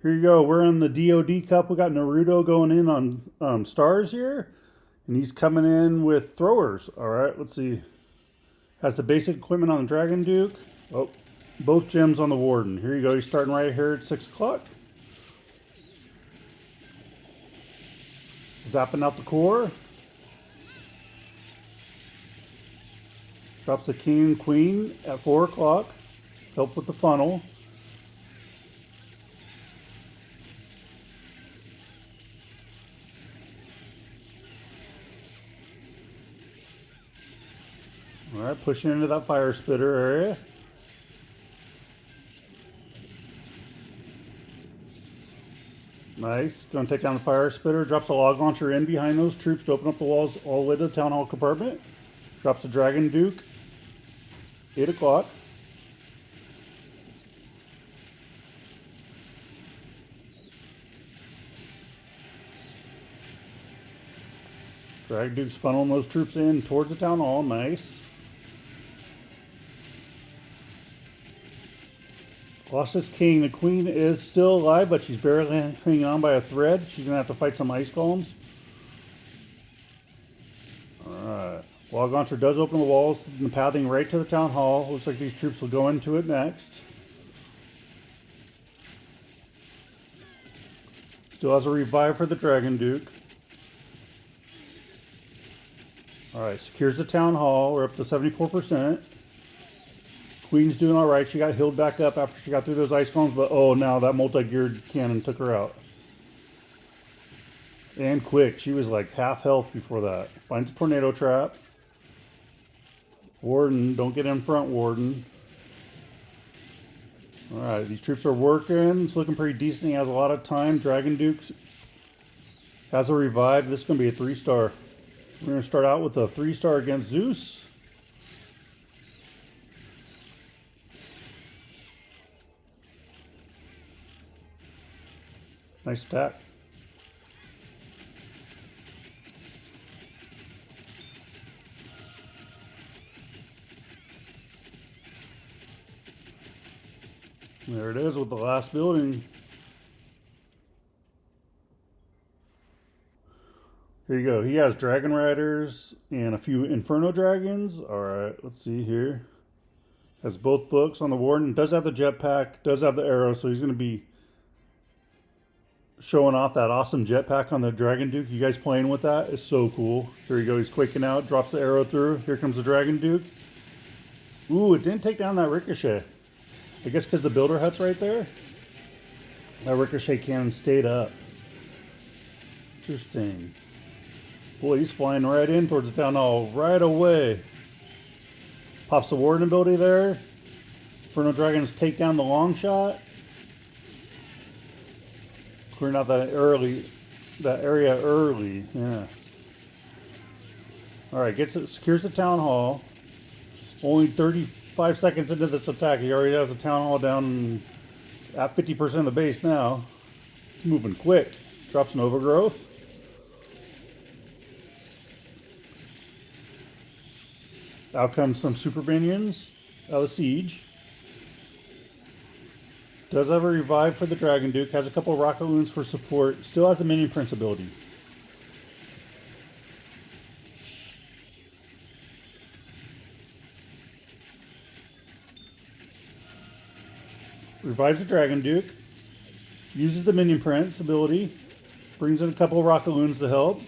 Here you go. We're in the DoD Cup. We got Naruto going in on stars here. And he's coming in with throwers. All right, let's see. Has the basic equipment on the Dragon Duke. Oh, both gems on the Warden. Here you go. He's starting right here at 6 o'clock. Zapping out the core. Drops the King and Queen at 4 o'clock. Help with the funnel. All right, pushing into that fire spitter area. Nice. Going to take down the fire spitter. Drops a log launcher in behind those troops to open up the walls all the way to the town hall compartment. Drops the Dragon Duke. 8 o'clock. Dragon Duke's funneling those troops in towards the town hall. Nice. Lost his king. The queen is still alive, but she's barely hanging on by a thread. She's going to have to fight some ice golems. Alright. Log launcher does open the walls and the pathing right to the town hall. Looks like these troops will go into it next. Still has a revive for the Dragon Duke. Alright, secures the town hall. We're up to 74%. Queen's doing alright. She got healed back up after she got through those ice cones, but oh, now that multi-geared cannon took her out. And quick. She was like half health before that. Finds a tornado trap. Warden, don't get in front, Warden. Alright, these troops are working. It's looking pretty decent. He has a lot of time. Dragon Duke has a revive. This is going to be a 3-star. We're going to start out with a 3-star against Zeus. Nice attack. There it is with the last building. Here you go. He has Dragon Riders and a few Inferno Dragons. Alright, let's see here. Has both books on the Warden. Does have the jetpack. Does have the arrow, so he's going to be showing off that awesome jetpack on the Dragon Duke. You guys playing with that? It's so cool. Here you go. He's quaking out. Drops the arrow through. Here comes the Dragon Duke. Ooh, it didn't take down that ricochet. I guess because the builder hut's right there. That ricochet cannon stayed up. Interesting. Boy, he's flying right in towards the town hall right away. Pops the Warden ability there. Inferno Dragons take down the long shot. Clearing out that area early. Yeah. Alright, secures the town hall. Only 35 seconds into this attack, he already has the town hall down at 50% of the base now. He's moving quick. Drops an overgrowth. Out comes some super minions out of siege. Does have a revive for the Dragon Duke. Has a couple of rocket loons for support. Still has the minion prince ability. Revives the Dragon Duke. Uses the minion prince ability. Brings in a couple of rocket loons to help.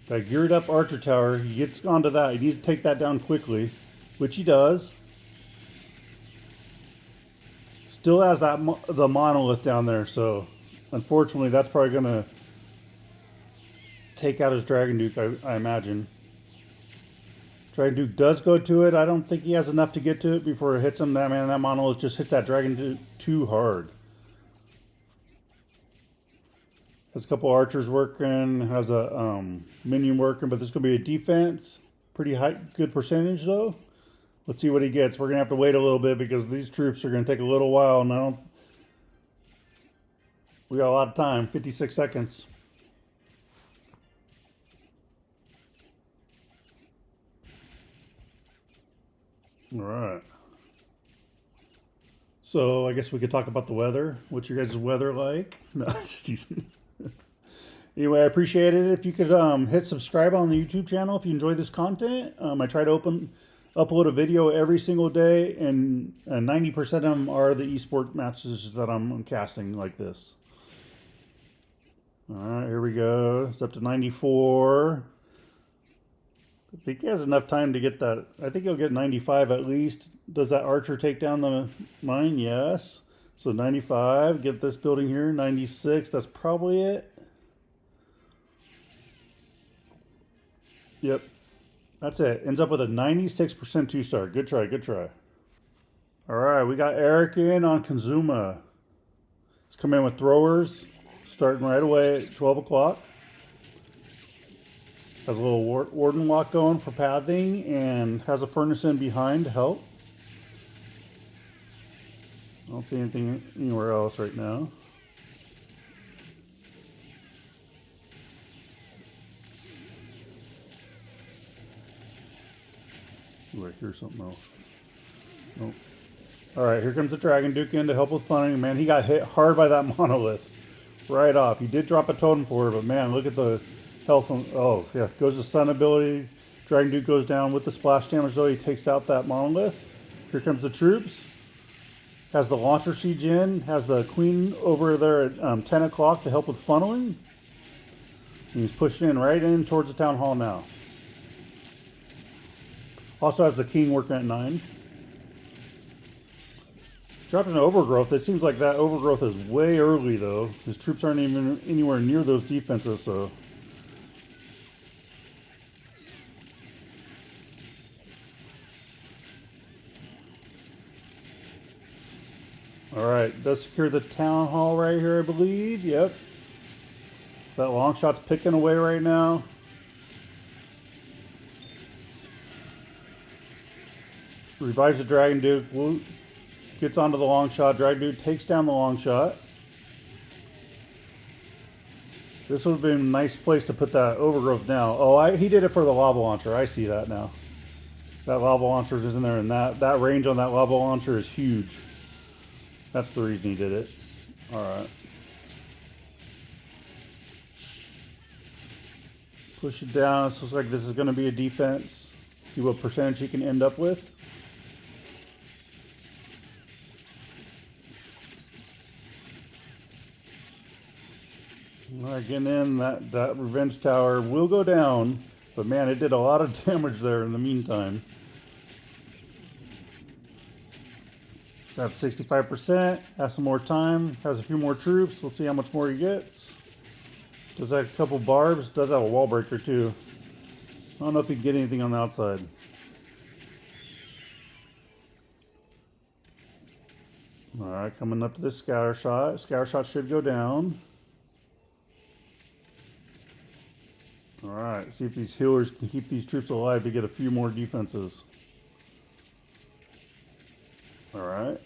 That geared up archer tower, he gets onto that. He needs to take that down quickly, which he does. Still has the monolith down there, so unfortunately that's probably going to take out his Dragon Duke, I imagine. Dragon Duke does go to it. I don't think he has enough to get to it before it hits him. That monolith just hits that Dragon Duke too hard. Has a couple archers working, has a minion working, but this is going to be a defense. Pretty good percentage though. Let's see what he gets. We're going to have to wait a little bit because these troops are going to take a little while. And we got a lot of time, 56 seconds. All right. So I guess we could talk about the weather. What's your guys' weather like? No, just teasing. Anyway, I appreciate it. If you could hit subscribe on the YouTube channel if you enjoy this content. I try to upload a video every single day, and 90% of them are the esport matches that I'm casting like this. All right, here we go. It's up to 94. I think he has enough time to get that. I think he'll get 95 at least. Does that archer take down the mine? Yes. So 95. Get this building here. 96. That's probably it. Yep. That's it. Ends up with a 96% 2-star. Good try. Good try. All right. We got Eric in on Kanzuma. He's coming in with throwers. Starting right away at 12 o'clock. Has a little warden lock going for pathing and has a furnace in behind to help. I don't see anything anywhere else right now. Ooh, I hear something else. Nope. Alright, here comes the Dragon Duke in to help with funding. Man, he got hit hard by that monolith. Right off. He did drop a totem for it, but man, look at the health. Oh, yeah. Goes to stun ability. Dragon Duke goes down with the splash damage, though. He takes out that monolith. Here comes the troops. Has the launcher siege in. Has the queen over there at 10 o'clock to help with funneling. And he's pushing in right in towards the town hall now. Also has the king working at 9. Dropped an overgrowth. It seems like that overgrowth is way early, though. His troops aren't even anywhere near those defenses, so... Alright, does secure the town hall right here, I believe. Yep. That long shot's picking away right now. Revives the Dragon Duke. Gets onto the long shot. Dragon Duke takes down the long shot. This would have been a nice place to put that overgrowth now. Oh, he did it for the lava launcher. I see that now. That lava launcher is in there, and that range on that lava launcher is huge. That's the reason he did it. Alright. Push it down. This looks like this is going to be a defense. See what percentage he can end up with. Alright, getting in. That revenge tower will go down. But man, it did a lot of damage there in the meantime. That's 65%. Has some more time. Has a few more troops. Let's see how much more he gets. Does have a couple barbs. Does have a wall breaker too. I don't know if he can get anything on the outside. Alright, coming up to this scatter shot. Scatter shot should go down. Alright, see if these healers can keep these troops alive to get a few more defenses. Alright.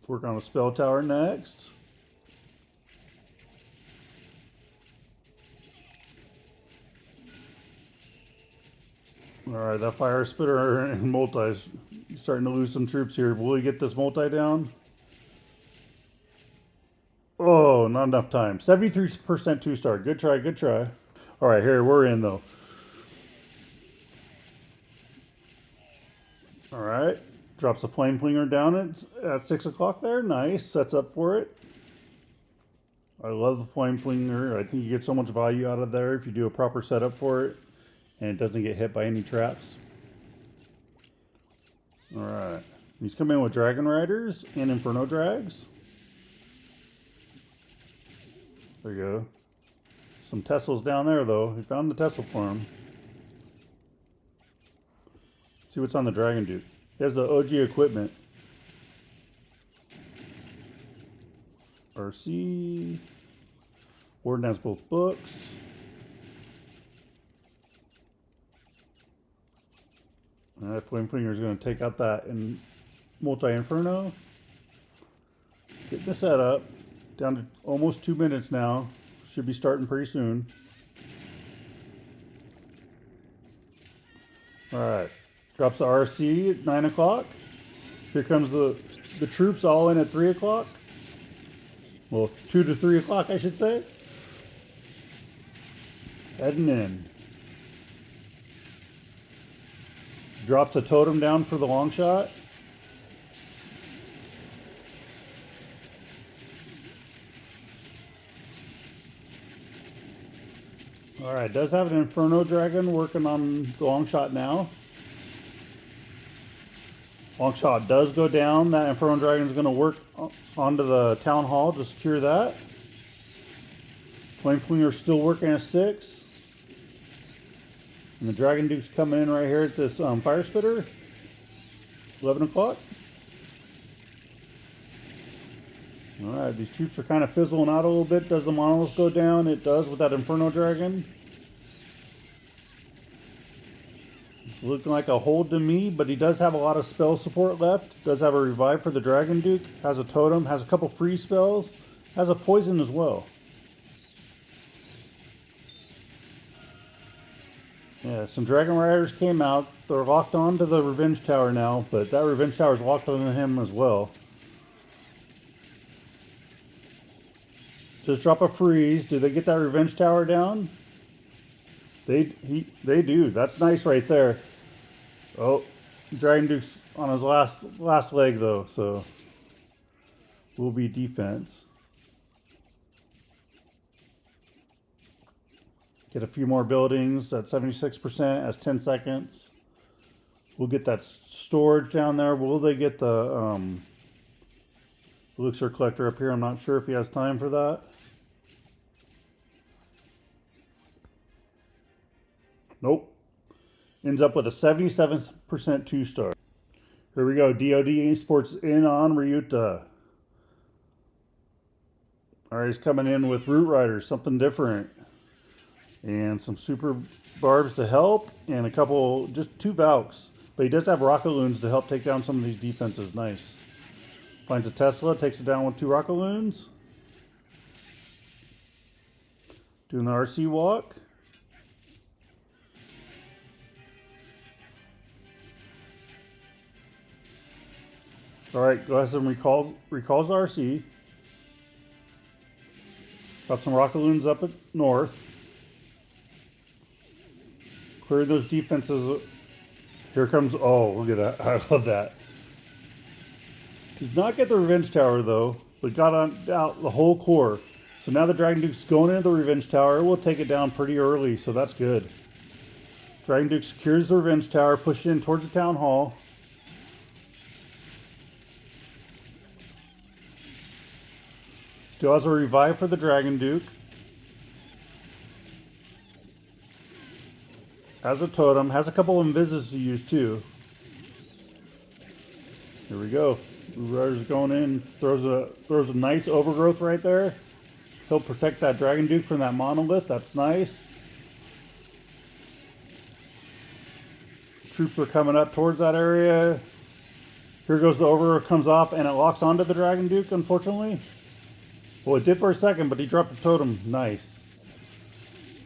Work on a spell tower next. Alright, that fire spitter and multi's starting to lose some troops here. Will he get this multi down? Oh, not enough time. 73% 2-star. Good try, good try. Alright, here, we're in though. Alright. Drops the flame flinger down at 6 o'clock there. Nice. Sets up for it. I love the flame flinger. I think you get so much value out of there if you do a proper setup for it. And it doesn't get hit by any traps. Alright. He's coming in with Dragon Riders and Inferno Drags. There you go. Some Tessels down there though. He found the Tessel for him. Let's see what's on the Dragon Duke. He has the OG equipment. RC. Warden has both books. Alright, Flame Flinger is going to take out that multi-inferno. Get this set up. Down to almost 2 minutes now. Should be starting pretty soon. Alright. Drops the RC at 9 o'clock. Here comes the troops all in at 3 o'clock. Well, 2 to 3 o'clock, I should say. Heading in. Drops a totem down for the long shot. Alright, does have an Inferno Dragon working on the long shot now. Long shot does go down. That Inferno Dragon is going to work onto the Town Hall to secure that. Flame Flinger still working at 6. And the Dragon Duke's coming in right here at this Fire Spitter. 11 o'clock. Alright, these troops are kind of fizzling out a little bit. Does the Monolith go down? It does with that Inferno Dragon. It's looking like a hold to me, but he does have a lot of spell support left. Does have a revive for the Dragon Duke. Has a totem. Has a couple free spells. Has a poison as well. Yeah, some Dragon Riders came out. They're locked on to the Revenge Tower now, but that Revenge Tower is locked on him as well. Just drop a freeze. Do they get that Revenge Tower down? They do. That's nice right there. Oh, Dragon Duke's on his last leg though, so will be defense. Get a few more buildings at 76% as 10 seconds. We'll get that storage down there. Will they get the Elixir Collector up here? I'm not sure if he has time for that. Nope. Ends up with a 77% 2-star. Here we go. DoD Esports in on Ryuta. Alright, he's coming in with Root Riders, something different. And some super barbs to help, and a couple, just 2 Valks. But he does have Rocket Loons to help take down some of these defenses. Nice. Finds a Tesla, takes it down with 2 Rocket Loons. Doing the RC walk. Alright, go ahead and recalls the RC. Got some Rocket Loons up at north. Clear those defenses. Here comes, oh, look at that. I love that. Does not get the Revenge Tower though, but got out the whole core. So now the Dragon Duke's going into the Revenge Tower. We'll take it down pretty early, so that's good. Dragon Duke secures the Revenge Tower, pushed in towards the Town Hall. Still has a revive for the Dragon Duke. Has a totem. Has a couple of invises to use too. Here we go. Blue Rider's going in. Throws a nice overgrowth right there. He'll protect that Dragon Duke from that monolith. That's nice. Troops are coming up towards that area. Here goes the overgrowth, comes off, and it locks onto the Dragon Duke, unfortunately. Well, it did for a second, but he dropped the totem. Nice.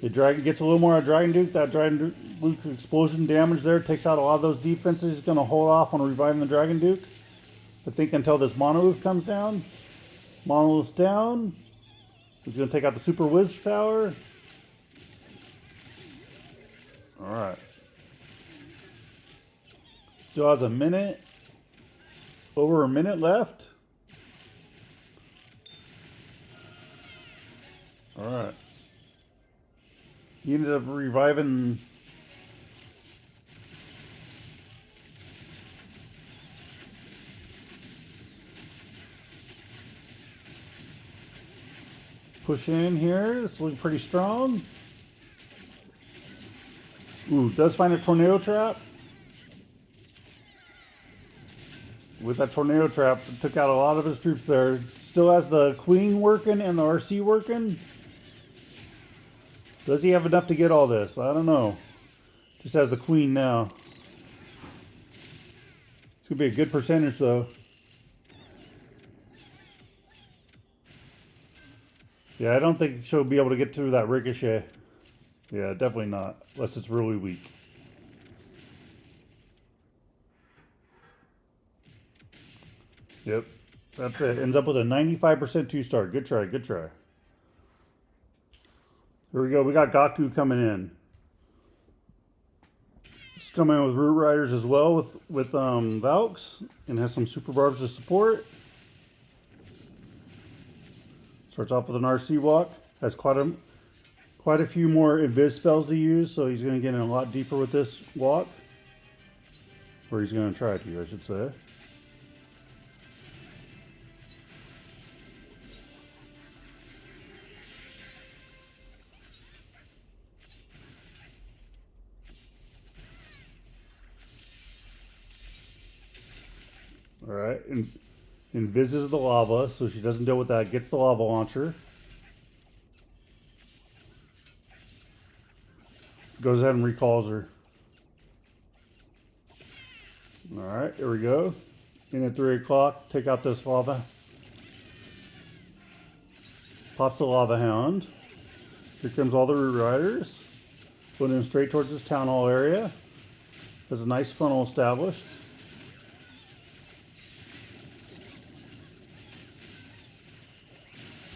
The Dragon gets a little more out of Dragon Duke. That Dragon Duke explosion damage there takes out a lot of those defenses. He's going to hold off on reviving the Dragon Duke. I think until this Monolith comes down. Monolith's down. He's going to take out the Super Wiz Tower. Alright. Still has a minute. Over a minute left. Alright. He ended up reviving. Push in here. This looks pretty strong. Ooh, does find a tornado trap. With that tornado trap, it took out a lot of his troops there. Still has the Queen working and the RC working. Does he have enough to get all this? I don't know. Just has the Queen now. It's going to be a good percentage though. Yeah, I don't think she'll be able to get through that ricochet. Yeah, definitely not. Unless it's really weak. Yep. That's it. Ends up with a 95% 2-star. Good try, good try. Here we go. We got Gaku coming in. He's coming in with Root Riders as well with Valks, and has some Super Barbs to support. Starts off with an RC walk. Has quite a few more invis spells to use, so he's going to get in a lot deeper with this walk. Or he's going to try to, I should say. Alright, and invises the lava, so she doesn't deal with that. Gets the lava launcher. Goes ahead and recalls her. Alright, here we go. In at 3 o'clock, take out this lava. Pops the lava hound. Here comes all the Root Riders. Going in straight towards this town hall area. There's a nice funnel established.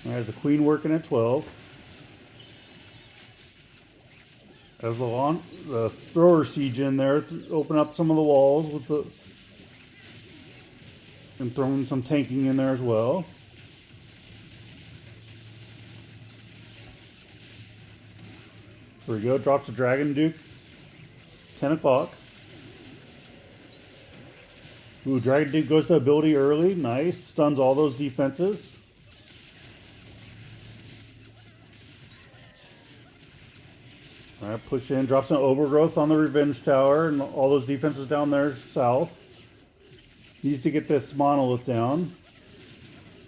There's the queen working at 12. As the thrower siege in there, open up some of the walls and throwing some tanking in there as well. There we go. Drops the Dragon Duke. 10 o'clock. Ooh, Dragon Duke goes to ability early. Nice. Stuns all those defenses. Alright, push in, drops an overgrowth on the Revenge Tower and all those defenses down there south. Needs to get this monolith down.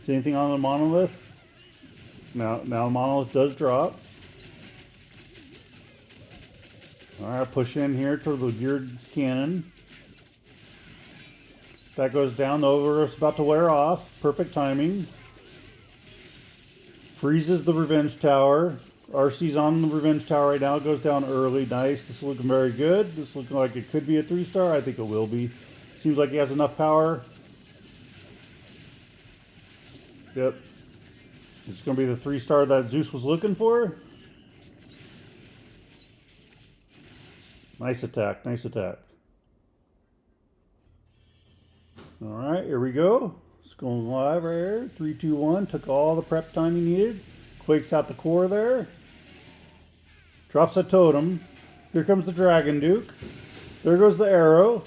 See anything on the monolith? Now the monolith does drop. Alright, push in here to the geared cannon. That goes down, the overgrowth's about to wear off. Perfect timing. Freezes the Revenge Tower. RC's on the Revenge Tower right now. It goes down early. Nice. This is looking very good. This is looking like it could be a 3-star. I think it will be. Seems like he has enough power. Yep. It's going to be the 3-star that Zeus was looking for. Nice attack. Nice attack. Alright, here we go. It's going live right here. 3, 2, 1. Took all the prep time he needed. Quakes out the core there. Drops a totem. Here comes the Dragon Duke. There goes the arrow.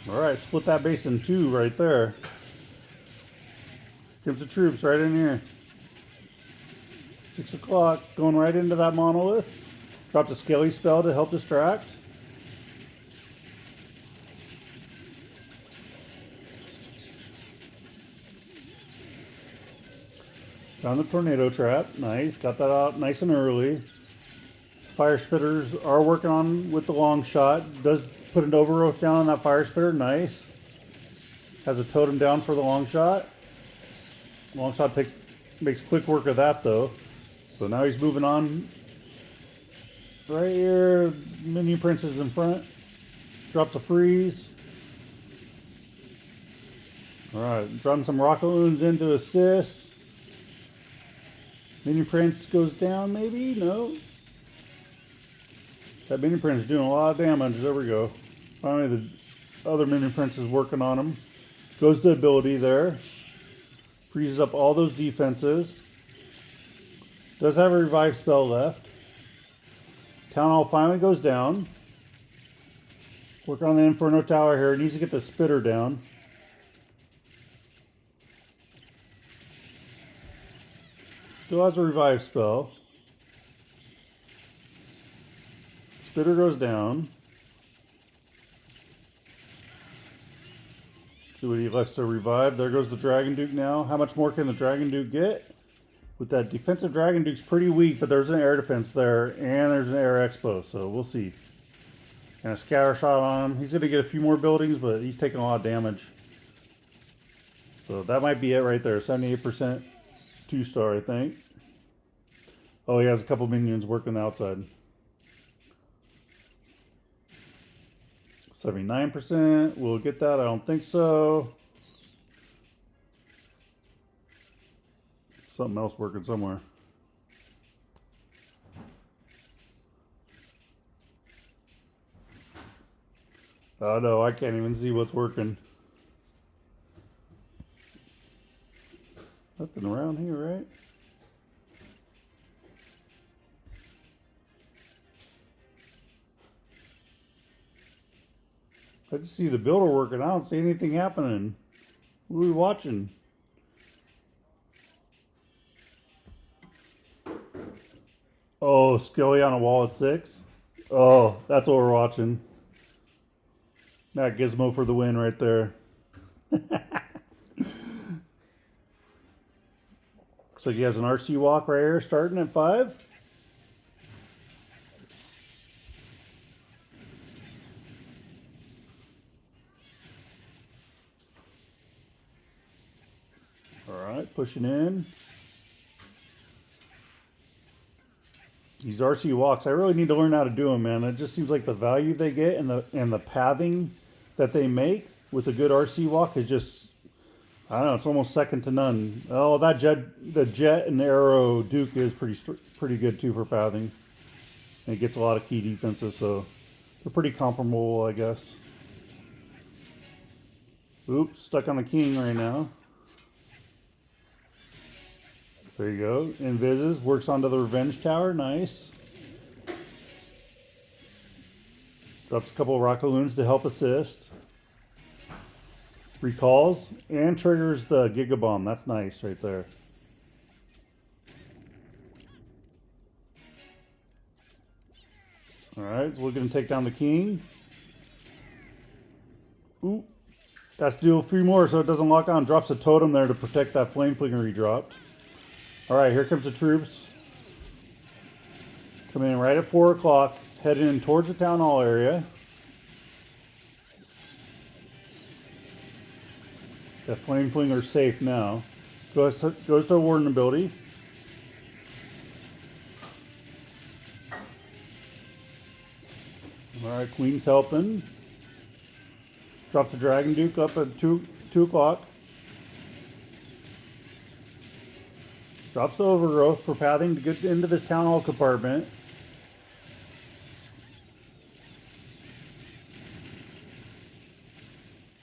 Alright, split that base in 2 right there. Comes the troops right in here. 6 o'clock, going right into that monolith. Dropped a Skelly spell to help distract. Found the tornado trap. Nice. Got that out nice and early. Fire spitters are working on with the long shot. Does put an overgrowth down on that fire spitter. Nice. Has a totem down for the long shot. Long shot makes quick work of that though. So now he's moving on. Right here, Minion Prince is in front. Drops a freeze. Alright, dropping some rocket wounds in to assist. Minion Prince goes down, maybe? No. That Minion Prince is doing a lot of damage. There we go. Finally, the other Minion Prince is working on him. Goes to ability there. Freezes up all those defenses. Does have a revive spell left. Town Hall finally goes down. Work on the Inferno Tower here. Needs to get the spitter down. Still has a revive spell. Spitter goes down. See what he likes to revive. There goes the Dragon Duke now. How much more can the Dragon Duke get? With that defensive Dragon Duke's pretty weak, but there's an air defense there, and there's an air expo, so we'll see. And a scatter shot on him. He's going to get a few more buildings, but he's taking a lot of damage. So that might be it right there. 78% 2-star, I think. Oh, he has a couple minions working outside. 79%. We'll get that. I don't think so. Something else working somewhere. Oh no, I can't even see what's working. Nothing around here, right? I just see the builder working. I don't see anything happening. What are we watching? Oh, Skelly on a wall at 6. Oh, that's what we're watching. That Gizmo for the win right there. Looks like he has an RC walk right here starting at 5. Alright, pushing in. These RC walks, I really need to learn how to do them, man. It just seems like the value they get and the pathing that they make with a good RC walk is just, I don't know, it's almost second to none. Oh, the Jet and the Arrow Duke is pretty good too for pathing. And it gets a lot of key defenses, so they're pretty comparable, I guess. Oops, stuck on the king right now. There you go. Invises, works onto the Revenge Tower. Nice. Drops a couple of Rockaloons to help assist. Recalls and triggers the Giga Bomb. That's nice right there. Alright, so we're going to take down the king. Ooh. Has to do a few more so it doesn't lock on. Drops a totem there to protect that flame flinger he dropped. Alright, here comes the troops. Coming in right at 4 o'clock. Heading in towards the town hall area. That flame flinger's safe now. Goes to a warden ability. Alright, Queen's helping. Drops the Dragon Duke up at 2 o'clock. Drops the Overgrowth for pathing to get into this town hall compartment.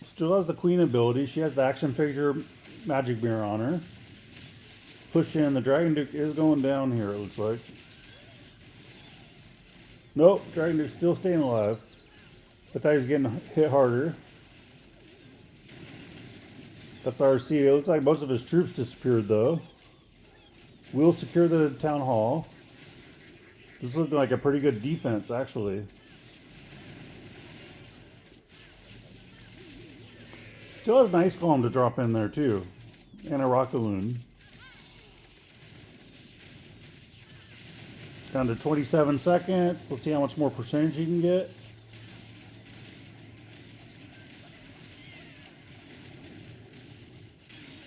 Still has the Queen ability. She has the action figure magic mirror on her. Push in. The Dragon Duke is going down here, it looks like. Nope, Dragon Duke's still staying alive. I thought he was getting hit harder. That's RC. It looks like most of his troops disappeared though. We'll secure the town hall. This is looking like a pretty good defense, actually. Still has an Ice Golem to drop in there, too. And a Rockaloon. Down to 27 seconds. Let's see how much more percentage you can get.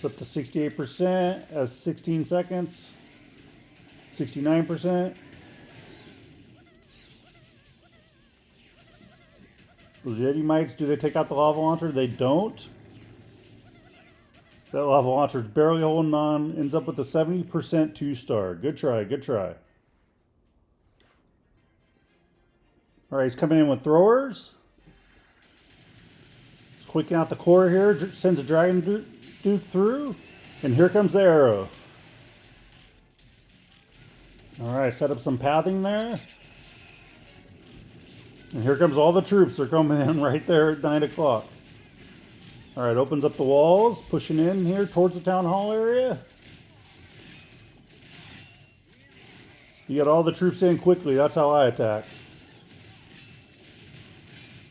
Flip to 68% as 16 seconds. 69%. Those Yeti Mites, do they take out the lava launcher? They don't. That lava launcher is barely holding on. Ends up with a 70% 2-star. Good try, good try. All right, he's coming in with throwers. He's quicking out the core here. Sends a Dragon Duke through. And here comes the arrow. All right, set up some pathing there. And here comes all the troops. They're coming in right there at 9 o'clock. All right, opens up the walls, pushing in here towards the town hall area. You get all the troops in quickly. That's how I attack.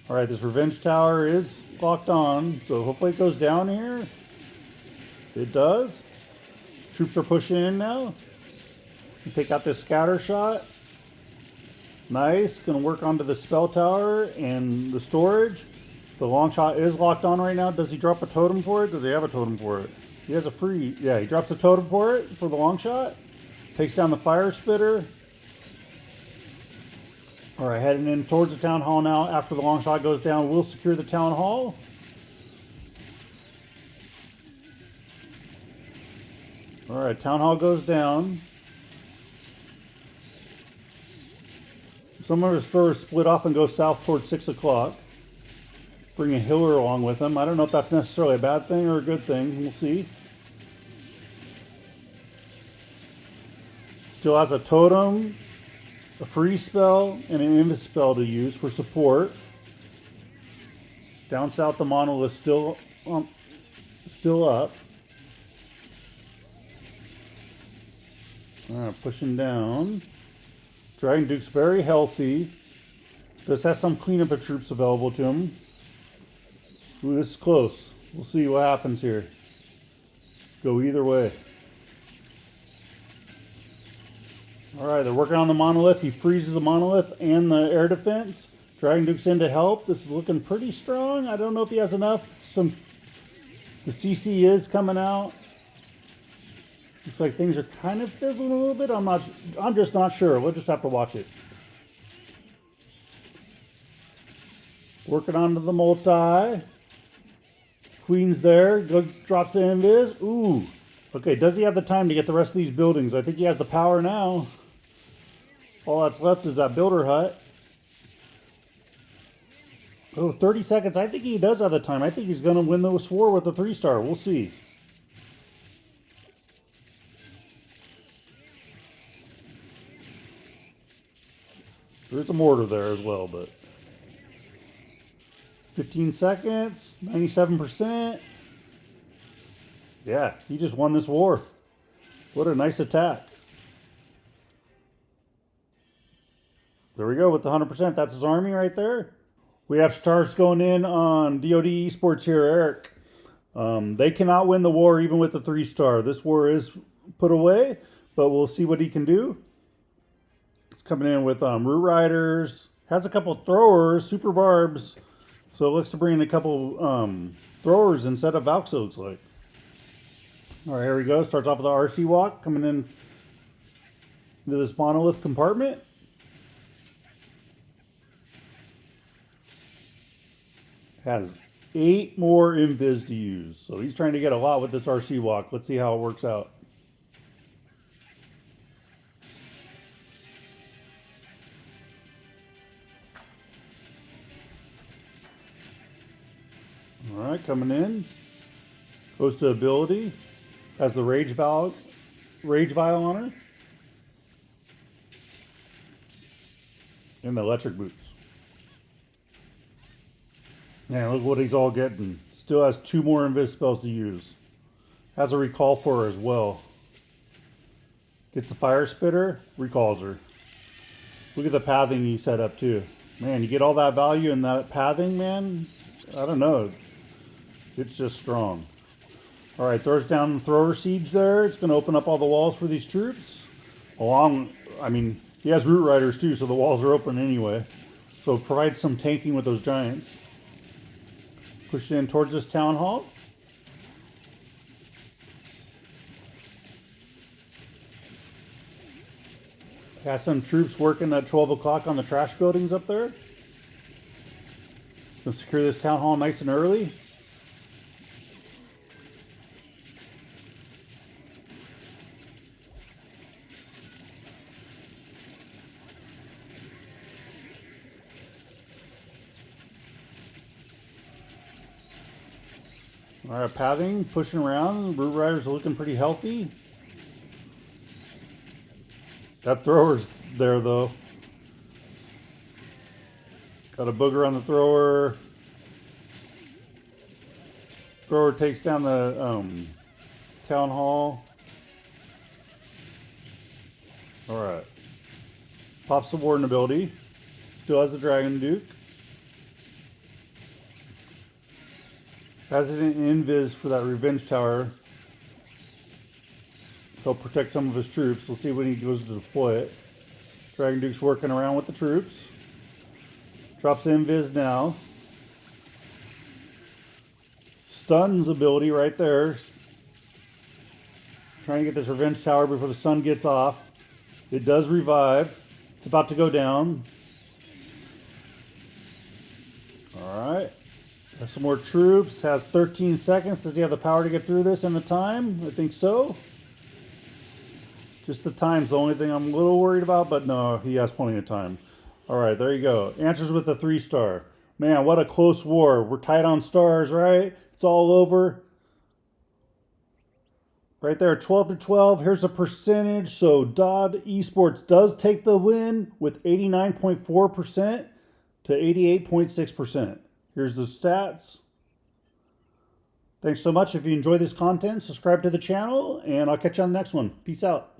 All right, this Revenge Tower is locked on, so hopefully it goes down here. It does. Troops are pushing in now. You take out this scatter shot. Nice. Going to work onto the spell tower and the storage. The long shot is locked on right now. Does he drop a totem for it? Does he have a totem for it? He has a free... Yeah, he drops a totem for it, for the long shot. Takes down the fire spitter. All right, heading in towards the town hall now. After the long shot goes down, we'll secure the town hall. All right, town hall goes down. Some of his throwers split off and go south towards 6 o'clock. Bring a healer along with him. I don't know if that's necessarily a bad thing or a good thing. We'll see. Still has a totem, a freeze spell, and an invis spell to use for support. Down south, the monolith still up. All right, pushing down. Dragon Duke's very healthy. Does have some cleanup of troops available to him. Ooh, this is close. We'll see what happens here. Go either way. Alright, they're working on the monolith. He freezes the monolith and the air defense. Dragon Duke's in to help. This is looking pretty strong. I don't know if he has enough. The CC is coming out. Looks like things are kind of fizzling a little bit. I'm just not sure. We'll just have to watch it. Working onto the multi. Queen's there. Drops the invis. Ooh. Okay, does he have the time to get the rest of these buildings? I think he has the power now. All that's left is that builder hut. Oh, 30 seconds. I think he does have the time. I think he's going to win this war with a 3-star. We'll see. There's a mortar there as well, but 15 seconds, 97%. Yeah, he just won this war. What a nice attack. There we go with the 100%. That's his army right there. We have stars going in on DoD Esports here, Eric. They cannot win the war even with the 3-star. This war is put away, but we'll see what he can do. He's coming in with Root Riders. Has a couple throwers, super barbs. So it looks to bring in a couple throwers instead of Valks, it looks like. All right, here we go. Starts off with the RC walk coming in into this monolith compartment. Has 8 more invis to use. So he's trying to get a lot with this RC walk. Let's see how it works out. All right, coming in. Goes to ability. Has the Rage Vial on her. And the electric boots. Man, look what he's all getting. Still has 2 more invis spells to use. Has a recall for her as well. Gets the fire spitter, recalls her. Look at the pathing he set up too. Man, you get all that value in that pathing, man. I don't know. It's just strong. All right, throws down the thrower siege there. It's going to open up all the walls for these troops. He has root riders too, so the walls are open anyway. So provide some tanking with those giants. Push in towards this town hall. Has some troops working at 12 o'clock on the trash buildings up there. Gonna secure this town hall nice and early. All right, pathing, pushing around. Root Riders are looking pretty healthy. That thrower's there, though. Got a booger on the thrower. Thrower takes down the town hall. All right. Pops the Warden ability. Still has the Dragon Duke. Has it an invis for that revenge tower. He'll protect some of his troops. We'll see when he goes to deploy it. Dragon Duke's working around with the troops. Drops the invis now. Stuns ability right there. Trying to get this revenge tower before the sun gets off. It does revive. It's about to go down. All right. Has some more troops. Has 13 seconds. Does he have the power to get through this in the time? I think so. Just the time's the only thing I'm a little worried about, but no, he has plenty of time. All right, there you go. Answers with a 3-star. Man, what a close war. We're tied on stars, right? It's all over. Right there, 12 to 12. Here's a percentage. So DoD Esports does take the win with 89.4% to 88.6%. Here's the stats. Thanks so much. If you enjoy this content, subscribe to the channel, and I'll catch you on the next one. Peace out.